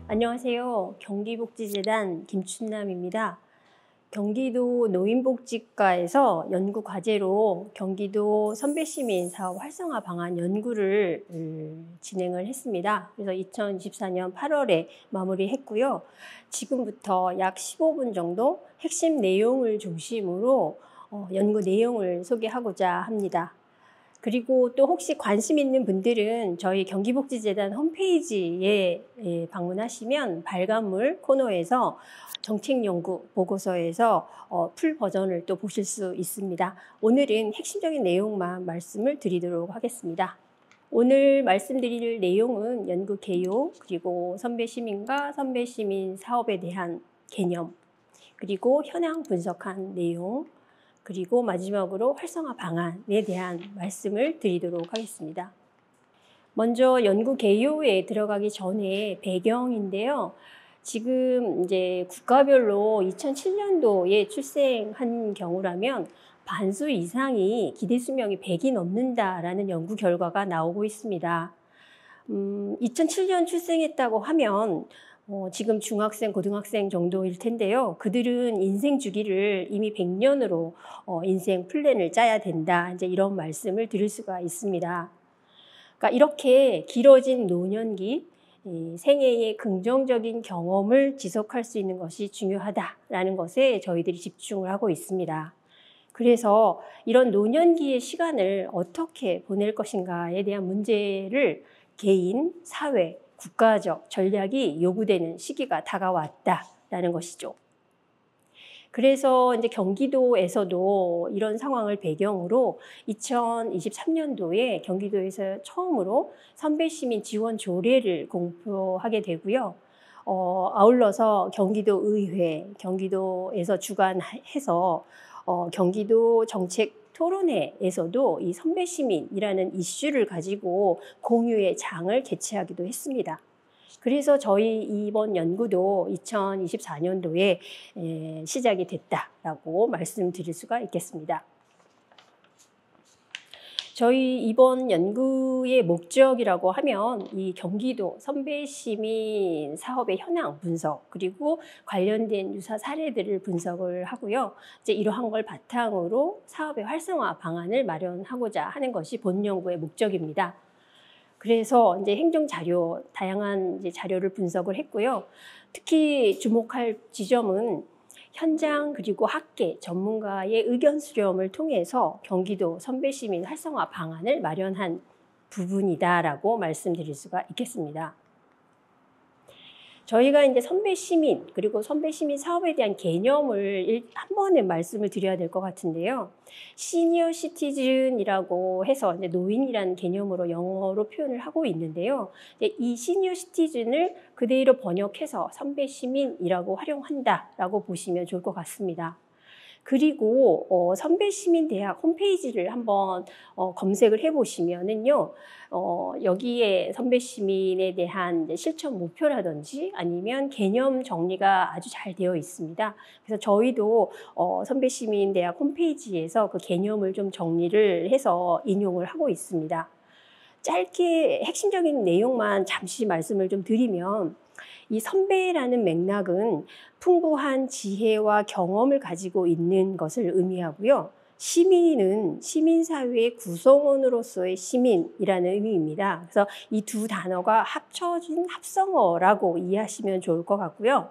안녕하세요. 경기복지재단 김춘남입니다. 경기도 노인복지과에서 연구 과제로 경기도 선배시민 사업 활성화 방안 연구를 진행을 했습니다. 그래서 2024년 8월에 마무리했고요. 지금부터 약 15분 정도 핵심 내용을 중심으로 연구 내용을 소개하고자 합니다. 그리고 또 혹시 관심 있는 분들은 저희 경기복지재단 홈페이지에 방문하시면 발간물 코너에서 정책연구 보고서에서 풀 버전을 또 보실 수 있습니다. 오늘은 핵심적인 내용만 말씀을 드리도록 하겠습니다. 오늘 말씀드릴 내용은 연구 개요, 그리고 선배시민과 선배시민 사업에 대한 개념, 그리고 현황 분석한 내용, 그리고 마지막으로 활성화 방안에 대한 말씀을 드리도록 하겠습니다. 먼저 연구 개요에 들어가기 전에 배경인데요. 지금 이제 국가별로 2007년도에 출생한 경우라면 반수 이상이 기대 수명이 100이 넘는다라는 연구 결과가 나오고 있습니다. 2007년 출생했다고 하면 지금 중학생, 고등학생 정도일 텐데요. 그들은 인생 주기를 이미 100년으로 인생 플랜을 짜야 된다. 이제 이런 말씀을 드릴 수가 있습니다. 그러니까 이렇게 길어진 노년기, 생애의 긍정적인 경험을 지속할 수 있는 것이 중요하다라는 것에 저희들이 집중을 하고 있습니다. 그래서 이런 노년기의 시간을 어떻게 보낼 것인가에 대한 문제를 개인, 사회, 국가적 전략이 요구되는 시기가 다가왔다라는 것이죠. 그래서 이제 경기도에서도 이런 상황을 배경으로 2023년도에 경기도에서 처음으로 선배시민 지원 조례를 공표하게 되고요. 아울러서 경기도의회, 경기도에서 주관해서 경기도 정책 토론회에서도 이 선배시민이라는 이슈를 가지고 공유의 장을 개최하기도 했습니다. 그래서 저희 이번 연구도 2024년도에 시작이 됐다라고 말씀드릴 수가 있겠습니다. 저희 이번 연구의 목적이라고 하면 이 경기도 선배시민 사업의 현황 분석, 그리고 관련된 유사 사례들을 분석을 하고요. 이제 이러한 걸 바탕으로 사업의 활성화 방안을 마련하고자 하는 것이 본 연구의 목적입니다. 그래서 이제 행정 자료, 다양한 이제 자료를 분석을 했고요. 특히 주목할 지점은 현장 그리고 학계 전문가의 의견 수렴을 통해서 경기도 선배시민 활성화 방안을 마련한 부분이다라고 말씀드릴 수가 있겠습니다. 저희가 이제 선배시민 그리고 선배시민 사업에 대한 개념을 한 번에 말씀을 드려야 될 것 같은데요. 시니어 시티즌이라고 해서 이제 노인이라는 개념으로 영어로 표현을 하고 있는데요. 이 시니어 시티즌을 그대로 번역해서 선배시민이라고 활용한다라고 보시면 좋을 것 같습니다. 그리고 선배시민대학 홈페이지를 한번 검색을 해보시면은요, 여기에 선배시민에 대한 실천 목표라든지 아니면 개념 정리가 아주 잘 되어 있습니다. 그래서 저희도 선배시민대학 홈페이지에서 그 개념을 좀 정리를 해서 인용을 하고 있습니다. 짧게 핵심적인 내용만 잠시 말씀을 좀 드리면, 이 선배라는 맥락은 풍부한 지혜와 경험을 가지고 있는 것을 의미하고요. 시민은 시민사회의 구성원으로서의 시민이라는 의미입니다. 그래서 이 두 단어가 합쳐진 합성어라고 이해하시면 좋을 것 같고요.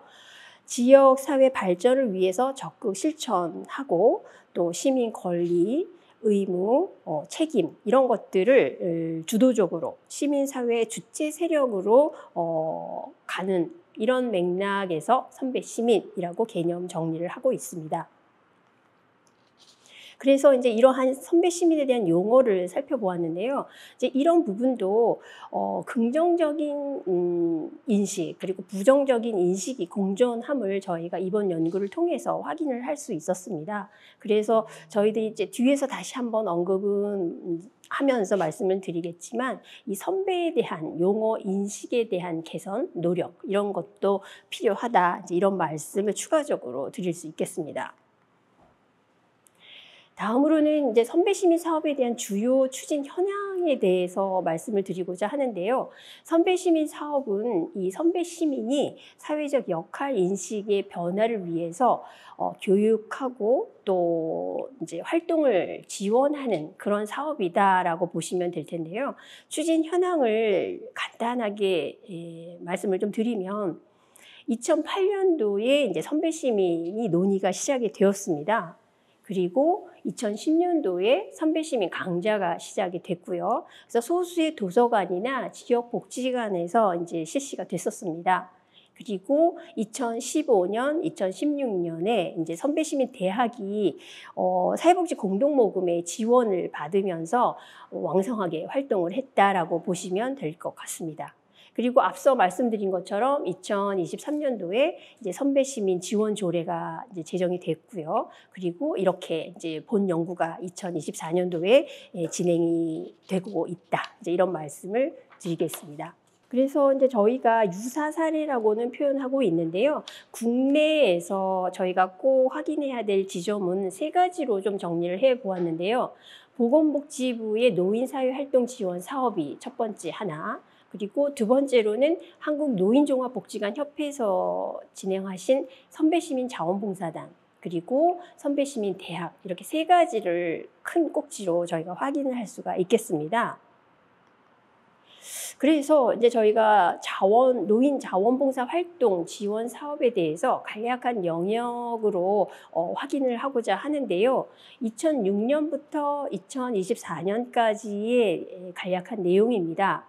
지역 사회 발전을 위해서 적극 실천하고 또 시민 권리, 의무, 책임 이런 것들을 주도적으로 시민사회의 주체 세력으로 가는 이런 맥락에서 선배시민이라고 개념 정리를 하고 있습니다. 그래서 이제 이러한 선배시민에 대한 용어를 살펴보았는데요. 이제 이런 부분도 긍정적인 인식 그리고 부정적인 인식이 공존함을 저희가 이번 연구를 통해서 확인을 할 수 있었습니다. 그래서 저희들이 이제 뒤에서 다시 한번 언급은 하면서 말씀을 드리겠지만 이 선배에 대한 용어 인식에 대한 개선, 노력 이런 것도 필요하다. 이제 이런 말씀을 추가적으로 드릴 수 있겠습니다. 다음으로는 이제 선배 시민 사업에 대한 주요 추진 현황에 대해서 말씀을 드리고자 하는데요. 선배 시민 사업은 이 선배 시민이 사회적 역할 인식의 변화를 위해서 교육하고 또 이제 활동을 지원하는 그런 사업이다라고 보시면 될 텐데요. 추진 현황을 간단하게 말씀을 좀 드리면 2008년도에 이제 선배 시민이 논의가 시작이 되었습니다. 그리고 2010년도에 선배시민 강좌가 시작이 됐고요. 그래서 소수의 도서관이나 지역 복지관에서 이제 실시가 됐었습니다. 그리고 2015년, 2016년에 이제 선배시민 대학이 사회복지 공동모금의 지원을 받으면서 왕성하게 활동을 했다라고 보시면 될 것 같습니다. 그리고 앞서 말씀드린 것처럼 2023년도에 이제 선배 시민 지원 조례가 이제 제정이 됐고요. 그리고 이렇게 이제 본 연구가 2024년도에 진행이 되고 있다. 이제 이런 말씀을 드리겠습니다. 그래서 이제 저희가 유사 사례라고는 표현하고 있는데요. 국내에서 저희가 꼭 확인해야 될 지점은 세 가지로 좀 정리를 해 보았는데요. 보건복지부의 노인사회활동 지원 사업이 첫 번째 하나, 그리고 두 번째로는 한국노인종합복지관협회에서 진행하신 선배시민 자원봉사단, 그리고 선배시민 대학, 이렇게 세 가지를 큰 꼭지로 저희가 확인을 할 수가 있겠습니다. 그래서 이제 저희가 노인 자원봉사 활동 지원 사업에 대해서 간략한 영역으로 확인을 하고자 하는데요. 2006년부터 2024년까지의 간략한 내용입니다.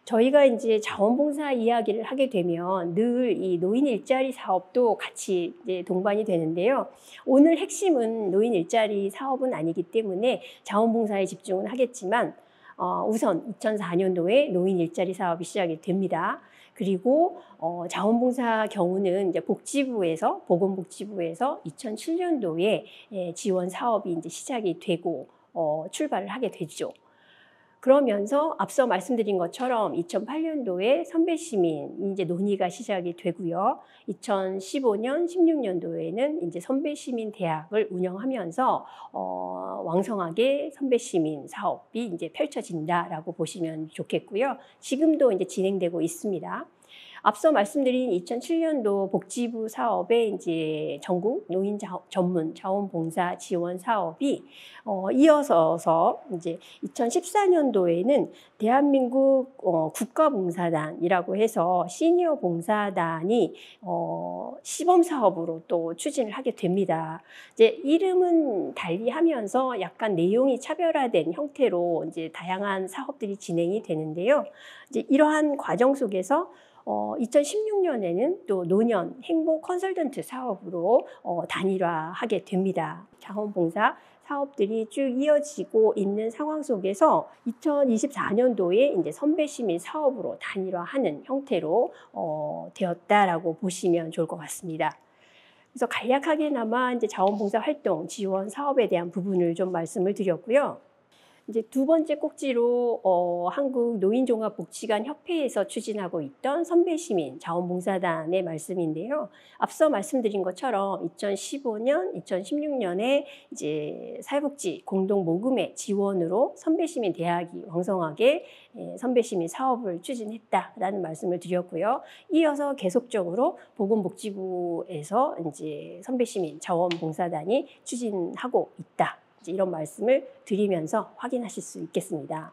저희가 이제 자원봉사 이야기를 하게 되면 늘 이 노인 일자리 사업도 같이 이제 동반이 되는데요. 오늘 핵심은 노인 일자리 사업은 아니기 때문에 자원봉사에 집중은 하겠지만 우선 2004년도에 노인 일자리 사업이 시작이 됩니다. 그리고 자원봉사 경우는 이제 보건복지부에서 2007년도에 지원 사업이 이제 시작이 되고 출발을 하게 되죠. 그러면서 앞서 말씀드린 것처럼 2008년도에 선배시민 이제 논의가 시작이 되고요. 2015년, 16년도에는 이제 선배시민 대학을 운영하면서 왕성하게 선배시민 사업이 이제 펼쳐진다라고 보시면 좋겠고요. 지금도 이제 진행되고 있습니다. 앞서 말씀드린 2007년도 복지부 사업의 이제 전국 노인 전문 자원봉사 지원 사업이 이어서 이제 2014년도에는 대한민국 국가봉사단이라고 해서 시니어 봉사단이 시범 사업으로 또 추진을 하게 됩니다. 이제 이름은 달리하면서 약간 내용이 차별화된 형태로 이제 다양한 사업들이 진행이 되는데요. 이제 이러한 과정 속에서 2016년에는 또 노년 행복 컨설턴트 사업으로 단일화하게 됩니다. 자원봉사 사업들이 쭉 이어지고 있는 상황 속에서 2024년도에 이제 선배시민 사업으로 단일화하는 형태로 되었다라고 보시면 좋을 것 같습니다. 그래서 간략하게나마 이제 자원봉사 활동 지원 사업에 대한 부분을 좀 말씀을 드렸고요. 이제 두 번째 꼭지로 한국노인종합복지관협회에서 추진하고 있던 선배시민 자원봉사단의 말씀인데요. 앞서 말씀드린 것처럼 2015년, 2016년에 이제 사회복지 공동모금의 지원으로 선배시민 대학이 왕성하게 선배시민 사업을 추진했다라는 말씀을 드렸고요. 이어서 계속적으로 보건복지부에서 이제 선배시민 자원봉사단이 추진하고 있다. 이런 말씀을 드리면서 확인하실 수 있겠습니다.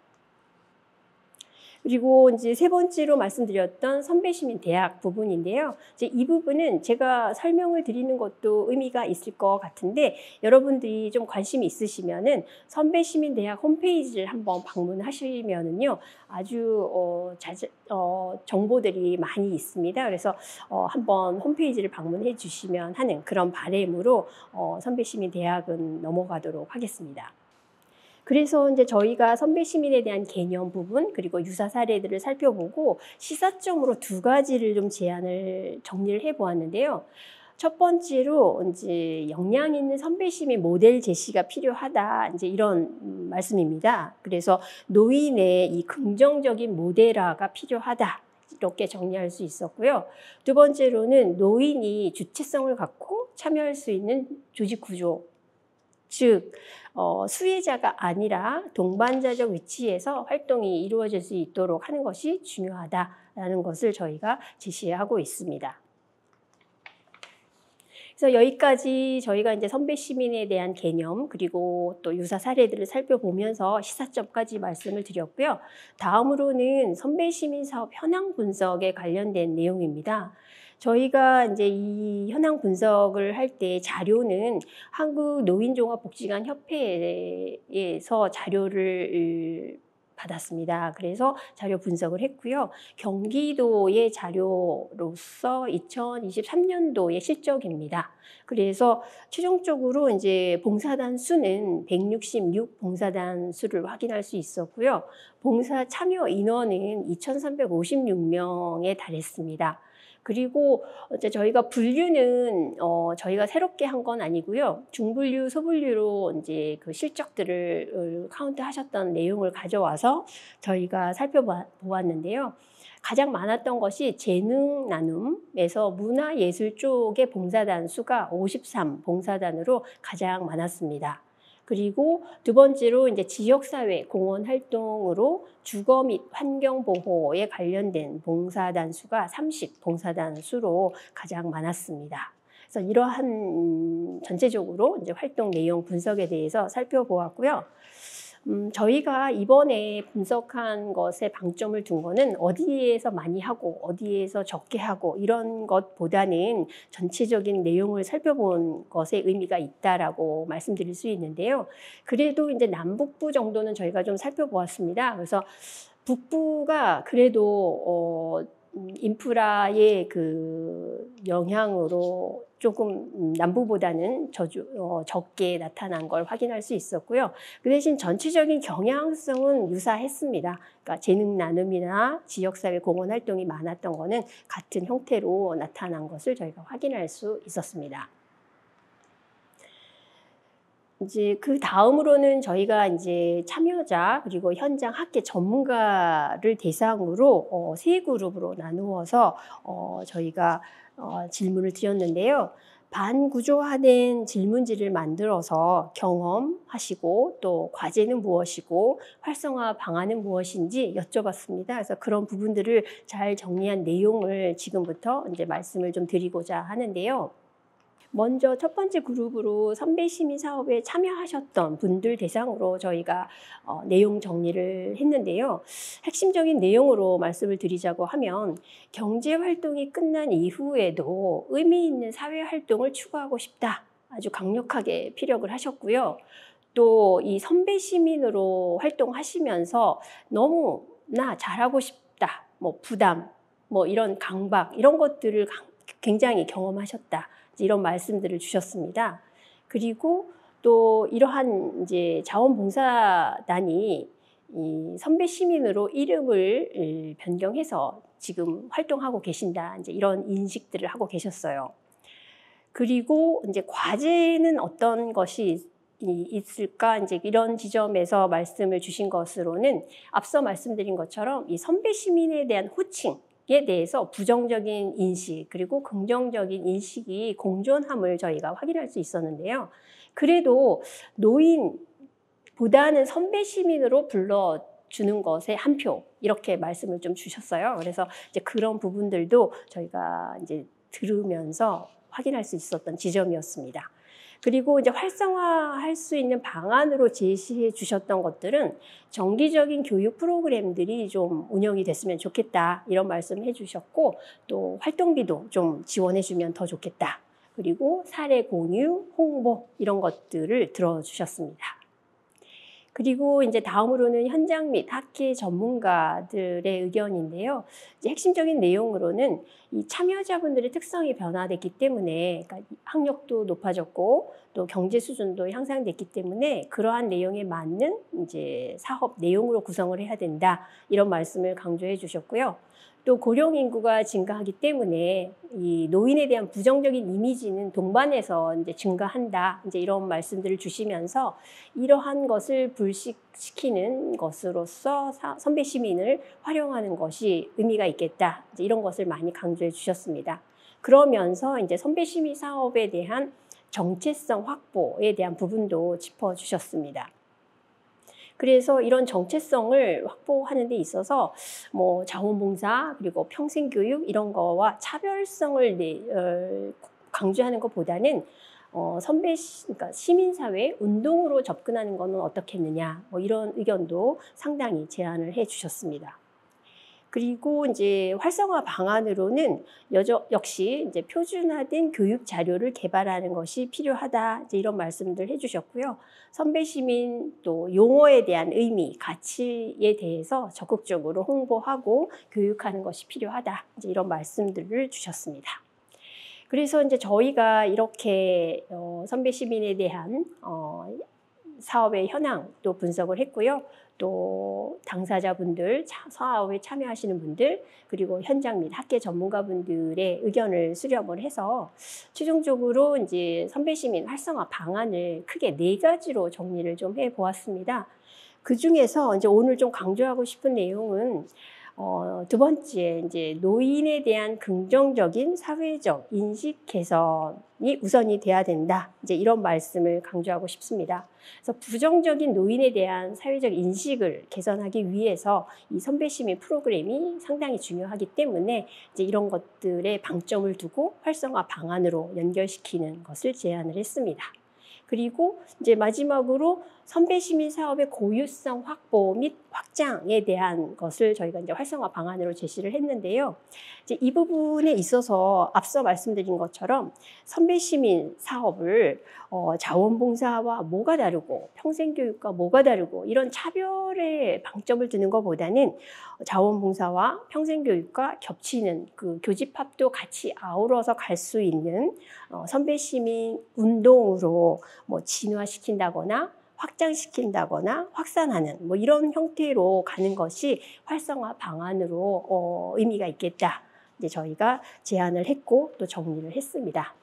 그리고 이제 세 번째로 말씀드렸던 선배시민 대학 부분인데요. 이제 이 부분은 제가 설명을 드리는 것도 의미가 있을 것 같은데 여러분들이 좀 관심이 있으시면은 선배시민 대학 홈페이지를 한번 방문하시면은요 아주 정보들이 많이 있습니다. 그래서 한번 홈페이지를 방문해 주시면 하는 그런 바람으로 선배시민 대학은 넘어가도록 하겠습니다. 그래서 이제 저희가 선배시민에 대한 개념 부분 그리고 유사 사례들을 살펴보고 시사점으로 두 가지를 좀 정리를 해보았는데요. 첫 번째로 이제 역량 있는 선배시민 모델 제시가 필요하다 이제 이런 말씀입니다. 그래서 노인의 이 긍정적인 모델화가 필요하다. 이렇게 정리할 수 있었고요. 두 번째로는 노인이 주체성을 갖고 참여할 수 있는 조직 구조 즉 수혜자가 아니라 동반자적 위치에서 활동이 이루어질 수 있도록 하는 것이 중요하다라는 것을 저희가 제시하고 있습니다. 그래서 여기까지 저희가 이제 선배 시민에 대한 개념 그리고 또 유사 사례들을 살펴보면서 시사점까지 말씀을 드렸고요. 다음으로는 선배 시민 사업 현황 분석에 관련된 내용입니다. 저희가 이제 이 현황 분석을 할 때 자료는 한국노인종합복지관협회에서 자료를 받았습니다. 그래서 자료 분석을 했고요. 경기도의 자료로서 2023년도의 실적입니다. 그래서 최종적으로 이제 봉사단 수는 166 봉사단 수를 확인할 수 있었고요. 봉사 참여 인원은 2,356명에 달했습니다. 그리고 이제 저희가 분류는 저희가 새롭게 한 건 아니고요. 중분류, 소분류로 이제 그 실적들을 카운트하셨던 내용을 가져와서 저희가 살펴보았는데요. 가장 많았던 것이 재능 나눔에서 문화예술 쪽의 봉사단 수가 53 봉사단으로 가장 많았습니다. 그리고 두 번째로 이제 지역사회 공헌 활동으로 주거 및 환경보호에 관련된 봉사단 수가 30 봉사단 수로 가장 많았습니다. 그래서 이러한 전체적으로 이제 활동 내용 분석에 대해서 살펴보았고요. 저희가 이번에 분석한 것에 방점을 둔 거는 어디에서 많이 하고 어디에서 적게 하고 이런 것보다는 전체적인 내용을 살펴본 것에 의미가 있다라고 말씀드릴 수 있는데요. 그래도 이제 남북부 정도는 저희가 좀 살펴보았습니다. 그래서 북부가 그래도 인프라의 그 영향으로 조금 남부보다는 적게 나타난 걸 확인할 수 있었고요. 그 대신 전체적인 경향성은 유사했습니다. 그러니까 재능 나눔이나 지역사회 공헌 활동이 많았던 거는 같은 형태로 나타난 것을 저희가 확인할 수 있었습니다. 이제 그 다음으로는 저희가 이제 참여자 그리고 현장 학계 전문가를 대상으로 세 그룹으로 나누어서 저희가 질문을 드렸는데요. 반구조화된 질문지를 만들어서 경험하시고 또 과제는 무엇이고 활성화 방안은 무엇인지 여쭤봤습니다. 그래서 그런 부분들을 잘 정리한 내용을 지금부터 이제 말씀을 좀 드리고자 하는데요. 먼저 첫 번째 그룹으로 선배 시민 사업에 참여하셨던 분들 대상으로 저희가 내용 정리를 했는데요. 핵심적인 내용으로 말씀을 드리자고 하면 경제 활동이 끝난 이후에도 의미 있는 사회 활동을 추구하고 싶다. 아주 강력하게 피력을 하셨고요. 또 이 선배 시민으로 활동하시면서 너무나 잘하고 싶다. 뭐 부담, 뭐 이런 강박 이런 것들을 굉장히 경험하셨다. 이런 말씀들을 주셨습니다. 그리고 또 이러한 이제 자원봉사단이 이 선배 시민으로 이름을 변경해서 지금 활동하고 계신다. 이제 이런 인식들을 하고 계셨어요. 그리고 이제 과제는 어떤 것이 있을까? 이제 이런 지점에서 말씀을 주신 것으로는 앞서 말씀드린 것처럼 이 선배 시민에 대한 호칭 에 대해서 부정적인 인식 그리고 긍정적인 인식이 공존함을 저희가 확인할 수 있었는데요. 그래도 노인보다는 선배 시민으로 불러주는 것에 한 표 이렇게 말씀을 좀 주셨어요. 그래서 이제 그런 부분들도 저희가 이제 들으면서 확인할 수 있었던 지점이었습니다. 그리고 이제 활성화할 수 있는 방안으로 제시해 주셨던 것들은 정기적인 교육 프로그램들이 좀 운영이 됐으면 좋겠다 이런 말씀을 해주셨고 또 활동비도 좀 지원해 주면 더 좋겠다. 그리고 사례 공유, 홍보 이런 것들을 들어주셨습니다. 그리고 이제 다음으로는 현장 및 학계 전문가들의 의견인데요. 이제 핵심적인 내용으로는 이 참여자분들의 특성이 변화됐기 때문에 그러니까 학력도 높아졌고 또 경제 수준도 향상됐기 때문에 그러한 내용에 맞는 이제 사업 내용으로 구성을 해야 된다. 이런 말씀을 강조해 주셨고요. 또 고령 인구가 증가하기 때문에 이 노인에 대한 부정적인 이미지는 동반해서 이제 증가한다. 이제 이런 말씀들을 주시면서 이러한 것을 불식시키는 것으로서 선배 시민을 활용하는 것이 의미가 있겠다. 이제 이런 것을 많이 강조해 주셨습니다. 그러면서 이제 선배 시민 사업에 대한 정체성 확보에 대한 부분도 짚어주셨습니다. 그래서 이런 정체성을 확보하는 데 있어서 뭐 자원봉사 그리고 평생교육 이런 거와 차별성을 강조하는 것보다는 그러니까 시민사회 운동으로 접근하는 것은 어떻겠느냐 뭐 이런 의견도 상당히 제안을 해주셨습니다. 그리고 이제 활성화 방안으로는 역시 이제 표준화된 교육 자료를 개발하는 것이 필요하다 이제 이런 말씀들 해주셨고요. 선배 시민 또 용어에 대한 의미, 가치에 대해서 적극적으로 홍보하고 교육하는 것이 필요하다 이제 이런 말씀들을 주셨습니다. 그래서 이제 저희가 이렇게 선배 시민에 대한 사업의 현황도 분석을 했고요. 또 당사자분들, 사업에 참여하시는 분들, 그리고 현장 및 학계 전문가분들의 의견을 수렴을 해서 최종적으로 이제 선배 시민 활성화 방안을 크게 4가지로 정리를 좀 해보았습니다. 그 중에서 이제 오늘 좀 강조하고 싶은 내용은 두 번째, 이제 노인에 대한 긍정적인 사회적 인식 개선이 우선이 돼야 된다. 이제 이런 말씀을 강조하고 싶습니다. 그래서 부정적인 노인에 대한 사회적 인식을 개선하기 위해서 이 선배 시민 프로그램이 상당히 중요하기 때문에 이제 이런 것들에 방점을 두고 활성화 방안으로 연결시키는 것을 제안을 했습니다. 그리고 이제 마지막으로 선배 시민 사업의 고유성 확보 및 확장에 대한 것을 저희가 이제 활성화 방안으로 제시를 했는데요. 이제 이 부분에 있어서 앞서 말씀드린 것처럼 선배 시민 사업을 자원봉사와 뭐가 다르고 평생교육과 뭐가 다르고 이런 차별에 방점을 두는 것보다는 자원봉사와 평생교육과 겹치는 그 교집합도 같이 아우러서 갈 수 있는 선배 시민 운동으로 뭐 진화시킨다거나 확장시킨다거나 확산하는 뭐 이런 형태로 가는 것이 활성화 방안으로 의미가 있겠다. 이제 저희가 제안을 했고 또 정리를 했습니다.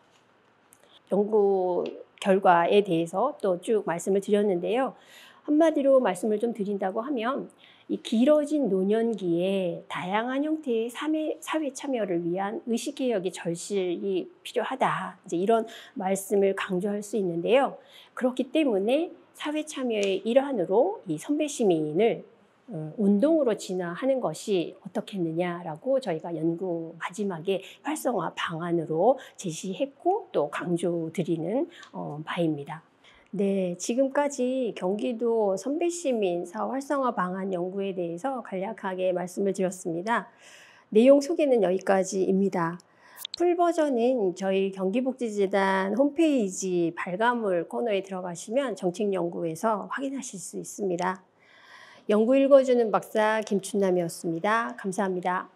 연구 결과에 대해서 또 쭉 말씀을 드렸는데요. 한마디로 말씀을 좀 드린다고 하면 이 길어진 노년기에 다양한 형태의 사회 참여를 위한 의식개혁의 절실이 필요하다. 이제 이런 말씀을 강조할 수 있는데요. 그렇기 때문에 사회 참여의 일환으로 이 선배 시민을 운동으로 진화하는 것이 어떻겠느냐라고 저희가 연구 마지막에 활성화 방안으로 제시했고 또 강조드리는 바입니다. 네, 지금까지 경기도 선배 시민 사업 활성화 방안 연구에 대해서 간략하게 말씀을 드렸습니다. 내용 소개는 여기까지입니다. 풀 버전은 저희 경기복지재단 홈페이지 발간물 코너에 들어가시면 정책연구에서 확인하실 수 있습니다. 연구 읽어주는 박사 김춘남이었습니다. 감사합니다.